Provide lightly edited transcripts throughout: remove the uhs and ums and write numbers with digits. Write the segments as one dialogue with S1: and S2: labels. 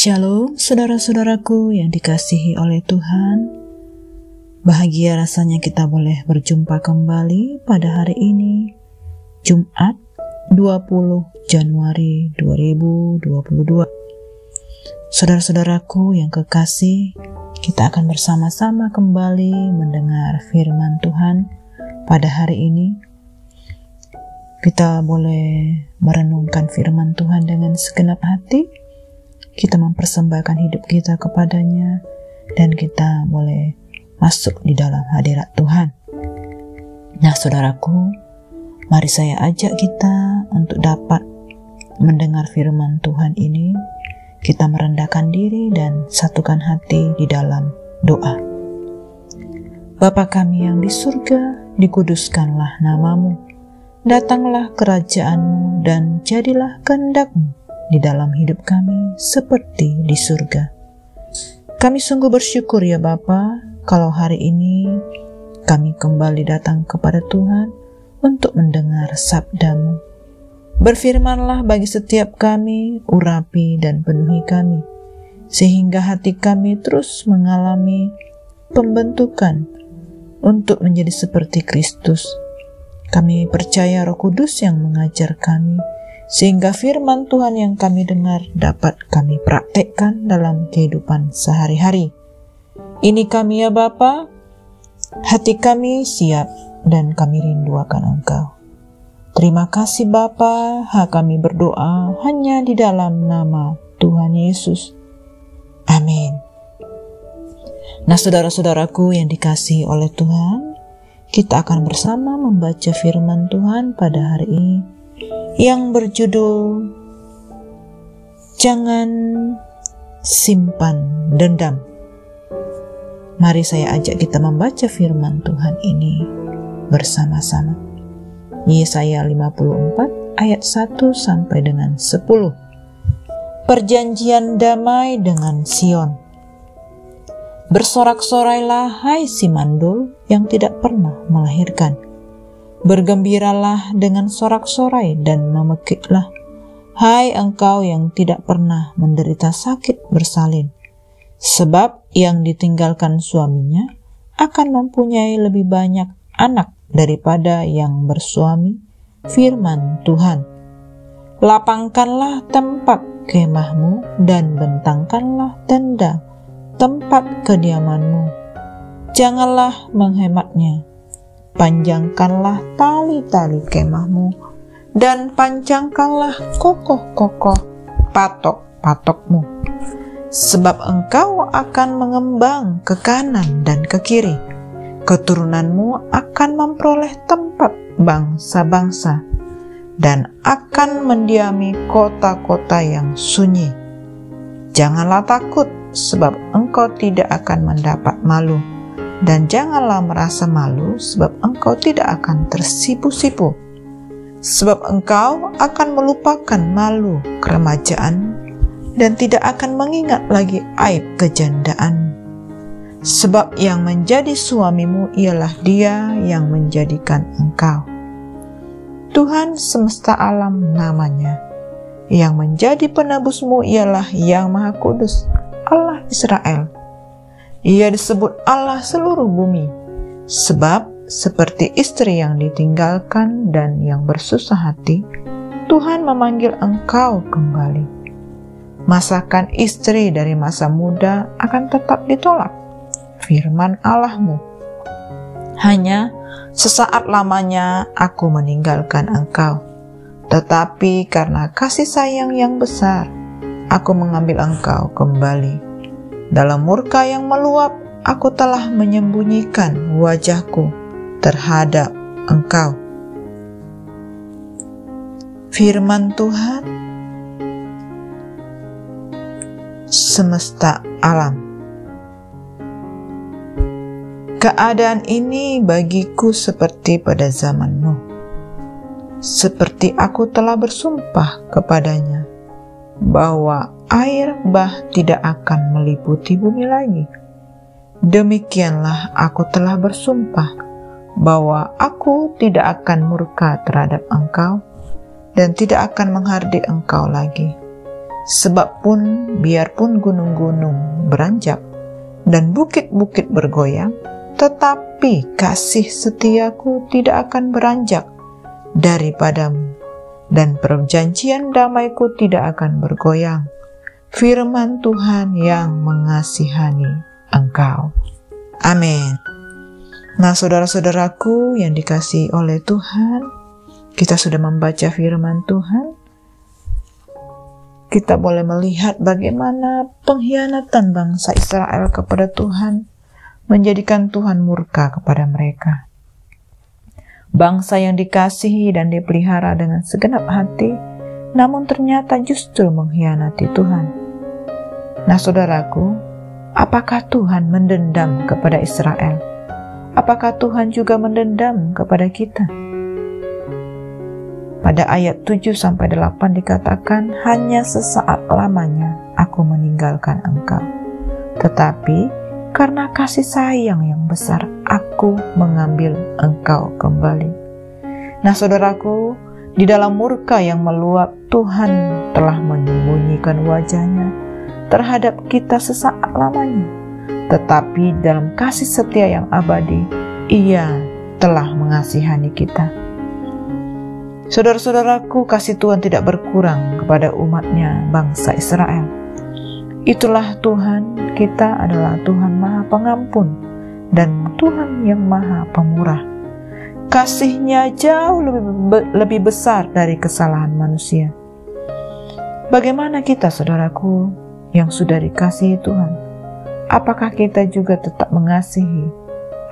S1: Shalom saudara-saudaraku yang dikasihi oleh Tuhan. Bahagia rasanya kita boleh berjumpa kembali pada hari ini, Jumat 20 Januari 2022. Saudara-saudaraku yang kekasih, kita akan bersama-sama kembali mendengar firman Tuhan pada hari ini. Kita boleh merenungkan firman Tuhan dengan segenap hati. Kita mempersembahkan hidup kita kepadanya, dan kita boleh masuk di dalam hadirat Tuhan. Nah saudaraku, mari saya ajak kita untuk dapat mendengar firman Tuhan ini. Kita merendahkan diri dan satukan hati di dalam doa. Bapa kami yang di surga, dikuduskanlah namamu. Datanglah kerajaanmu dan jadilah kehendak-Mu di dalam hidup kami seperti di surga. Kami sungguh bersyukur ya Bapa, kalau hari ini kami kembali datang kepada Tuhan untuk mendengar sabda-Mu. Berfirmanlah bagi setiap kami, urapi dan penuhi kami, sehingga hati kami terus mengalami pembentukan untuk menjadi seperti Kristus. Kami percaya Roh Kudus yang mengajar kami, sehingga firman Tuhan yang kami dengar dapat kami praktekkan dalam kehidupan sehari-hari. Ini kami ya Bapa, hati kami siap dan kami rindu akan Engkau. Terima kasih Bapa, kami berdoa hanya di dalam nama Tuhan Yesus. Amin. Nah saudara-saudaraku yang dikasihi oleh Tuhan, kita akan bersama membaca firman Tuhan pada hari ini yang berjudul Jangan Simpan Dendam. Mari saya ajak kita membaca firman Tuhan ini bersama-sama. Yesaya 54 ayat 1 sampai dengan 10. Perjanjian damai dengan Sion. Bersorak-sorailah hai si mandul yang tidak pernah melahirkan. Bergembiralah dengan sorak-sorai dan memekiklah, hai engkau yang tidak pernah menderita sakit bersalin. Sebab yang ditinggalkan suaminya akan mempunyai lebih banyak anak daripada yang bersuami, firman Tuhan. Lapangkanlah tempat kemahmu dan bentangkanlah tenda tempat kediamanmu. Janganlah menghematnya. Panjangkanlah tali-tali kemahmu dan pancangkanlah kokoh-kokoh patok-patokmu. Sebab engkau akan mengembang ke kanan dan ke kiri. Keturunanmu akan memperoleh tempat bangsa-bangsa dan akan mendiami kota-kota yang sunyi. Janganlah takut, sebab engkau tidak akan mendapat malu. Dan janganlah merasa malu, sebab engkau tidak akan tersipu-sipu. Sebab engkau akan melupakan malu keremajaan dan tidak akan mengingat lagi aib kejandaan. Sebab yang menjadi suamimu ialah Dia yang menjadikan engkau. Tuhan semesta alam namanya. Yang menjadi penebusmu ialah Yang Maha Kudus, Allah Israel. Ia disebut Allah seluruh bumi, sebab seperti istri yang ditinggalkan dan yang bersusah hati, Tuhan memanggil engkau kembali. Masakan istri dari masa muda akan tetap ditolak, firman Allahmu. Hanya sesaat lamanya aku meninggalkan engkau, tetapi karena kasih sayang yang besar, aku mengambil engkau kembali. Dalam murka yang meluap, aku telah menyembunyikan wajahku terhadap engkau. Firman Tuhan semesta alam. Keadaan ini bagiku seperti pada zaman Nuh. Seperti aku telah bersumpah kepadanya, bahwa air bah tidak akan meliputi bumi lagi. Demikianlah aku telah bersumpah bahwa aku tidak akan murka terhadap engkau dan tidak akan menghardik engkau lagi. Sebab biarpun gunung-gunung beranjak dan bukit-bukit bergoyang, tetapi kasih setiaku tidak akan beranjak daripadamu, dan perjanjian damaiku tidak akan bergoyang. Firman Tuhan yang mengasihani engkau. Amin. Nah, saudara-saudaraku yang dikasihi oleh Tuhan, kita sudah membaca firman Tuhan. Kita boleh melihat bagaimana pengkhianatan bangsa Israel kepada Tuhan menjadikan Tuhan murka kepada mereka. Bangsa yang dikasihi dan dipelihara dengan segenap hati, namun ternyata justru mengkhianati Tuhan. Nah, saudaraku, apakah Tuhan mendendam kepada Israel? Apakah Tuhan juga mendendam kepada kita? Pada ayat 7-8 dikatakan, hanya sesaat lamanya aku meninggalkan engkau. Tetapi karena kasih sayang yang besar, aku mengambil engkau kembali. Nah, saudaraku, di dalam murka yang meluap, Tuhan telah menyembunyikan wajahnya terhadap kita sesaat lamanya. Tetapi dalam kasih setia yang abadi, Ia telah mengasihani kita. Saudara-saudaraku, kasih Tuhan tidak berkurang kepada umatnya bangsa Israel. Itulah Tuhan kita adalah Tuhan Maha Pengampun dan Tuhan yang Maha Pemurah. Kasih-Nya jauh lebih besar dari kesalahan manusia. Bagaimana kita, saudaraku, yang sudah dikasihi Tuhan? Apakah kita juga tetap mengasihi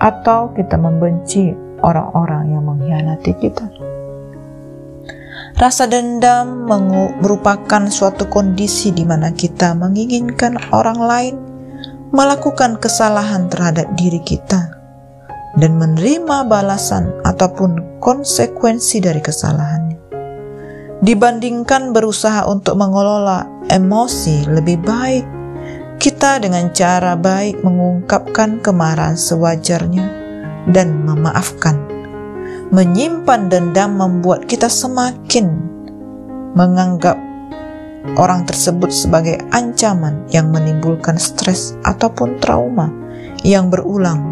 S1: atau kita membenci orang-orang yang mengkhianati kita? Rasa dendam merupakan suatu kondisi di mana kita menginginkan orang lain melakukan kesalahan terhadap diri kita dan menerima balasan ataupun konsekuensi dari kesalahannya. Dibandingkan berusaha untuk mengelola emosi, lebih baik kita dengan cara baik mengungkapkan kemarahan sewajarnya dan memaafkan. Menyimpan dendam membuat kita semakin menganggap orang tersebut sebagai ancaman yang menimbulkan stres ataupun trauma yang berulang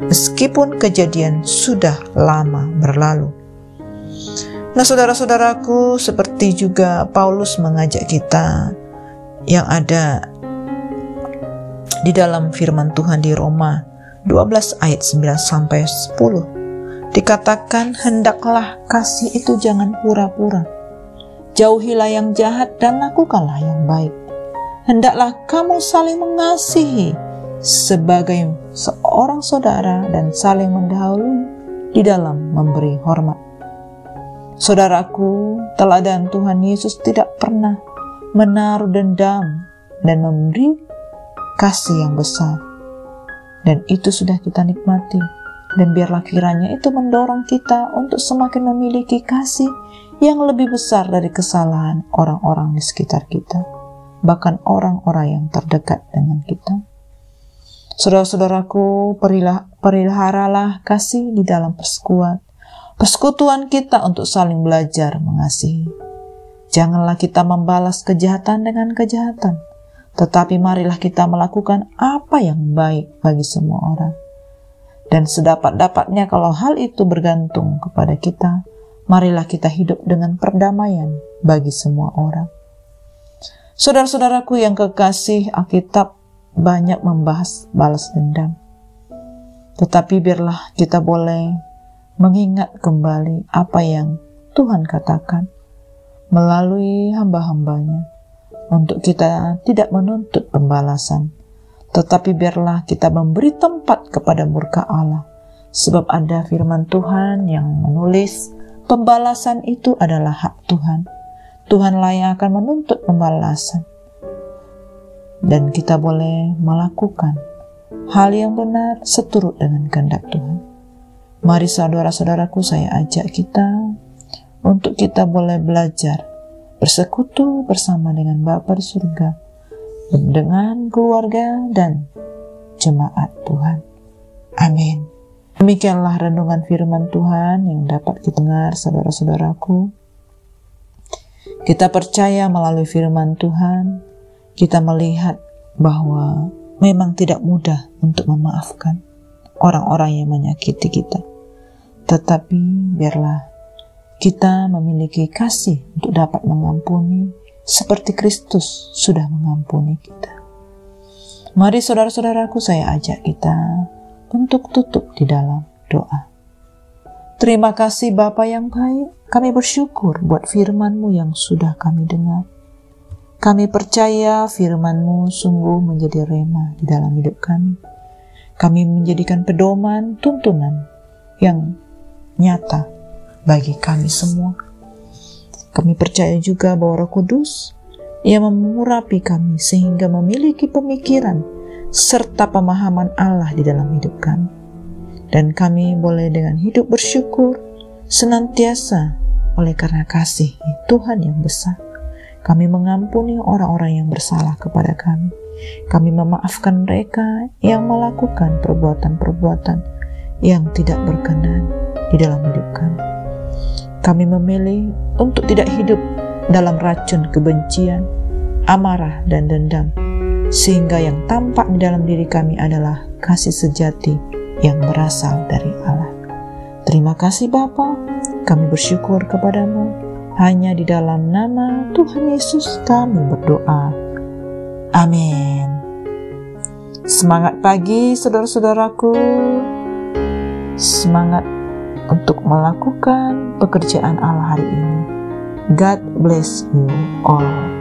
S1: meskipun kejadian sudah lama berlalu. Nah, saudara-saudaraku, seperti juga Paulus mengajak kita yang ada di dalam firman Tuhan di Roma 12 ayat 9-10. Dikatakan, hendaklah kasih itu jangan pura-pura. Jauhilah yang jahat dan lakukanlah yang baik. Hendaklah kamu saling mengasihi sebagai seorang saudara dan saling mendahului di dalam memberi hormat. Saudaraku, teladan Tuhan Yesus tidak pernah menaruh dendam dan memberi kasih yang besar. Dan itu sudah kita nikmati. Dan biarlah kiranya itu mendorong kita untuk semakin memiliki kasih yang lebih besar dari kesalahan orang-orang di sekitar kita, bahkan orang-orang yang terdekat dengan kita. Saudara-saudaraku, peliharalah kasih di dalam persekutuan kita untuk saling belajar mengasihi. Janganlah kita membalas kejahatan dengan kejahatan, tetapi marilah kita melakukan apa yang baik bagi semua orang. Dan sedapat-dapatnya kalau hal itu bergantung kepada kita, marilah kita hidup dengan perdamaian bagi semua orang. Saudara-saudaraku yang kekasih, Alkitab banyak membahas balas dendam. Tetapi biarlah kita boleh mengingat kembali apa yang Tuhan katakan melalui hamba-hambanya untuk kita tidak menuntut pembalasan. Tetapi biarlah kita memberi tempat kepada murka Allah. Sebab ada firman Tuhan yang menulis, pembalasan itu adalah hak Tuhan. Tuhanlah yang akan menuntut pembalasan. Dan kita boleh melakukan hal yang benar seturut dengan kehendak Tuhan. Mari saudara-saudaraku, saya ajak kita untuk kita boleh belajar bersekutu bersama dengan Bapa di surga, dengan keluarga dan jemaat Tuhan. Amin. Demikianlah renungan firman Tuhan yang dapat kita dengar, saudara-saudaraku. Kita percaya melalui firman Tuhan, kita melihat bahwa memang tidak mudah untuk memaafkan orang-orang yang menyakiti kita. Tetapi biarlah kita memiliki kasih untuk dapat mengampuni seperti Kristus sudah mengampuni kita. Mari saudara-saudaraku, saya ajak kita untuk tutup di dalam doa. Terima kasih Bapa yang baik, kami bersyukur buat firman-Mu yang sudah kami dengar. Kami percaya firman-Mu sungguh menjadi rema di dalam hidup kami. Kami menjadikan pedoman, tuntunan yang nyata bagi kami semua. Kami percaya juga bahwa Roh Kudus yang mengurapi kami sehingga memiliki pemikiran serta pemahaman Allah di dalam hidup kami. Dan kami boleh dengan hidup bersyukur senantiasa oleh karena kasih Tuhan yang besar. Kami mengampuni orang-orang yang bersalah kepada kami. Kami memaafkan mereka yang melakukan perbuatan-perbuatan yang tidak berkenan di dalam hidup kami. Kami memilih untuk tidak hidup dalam racun kebencian, amarah, dan dendam, sehingga yang tampak di dalam diri kami adalah kasih sejati yang berasal dari Allah. Terima kasih Bapa, kami bersyukur kepadamu. Hanya di dalam nama Tuhan Yesus kami berdoa. Amin. Semangat pagi saudara-saudaraku. Semangat untuk melakukan pekerjaan Allah hari ini. God bless you all.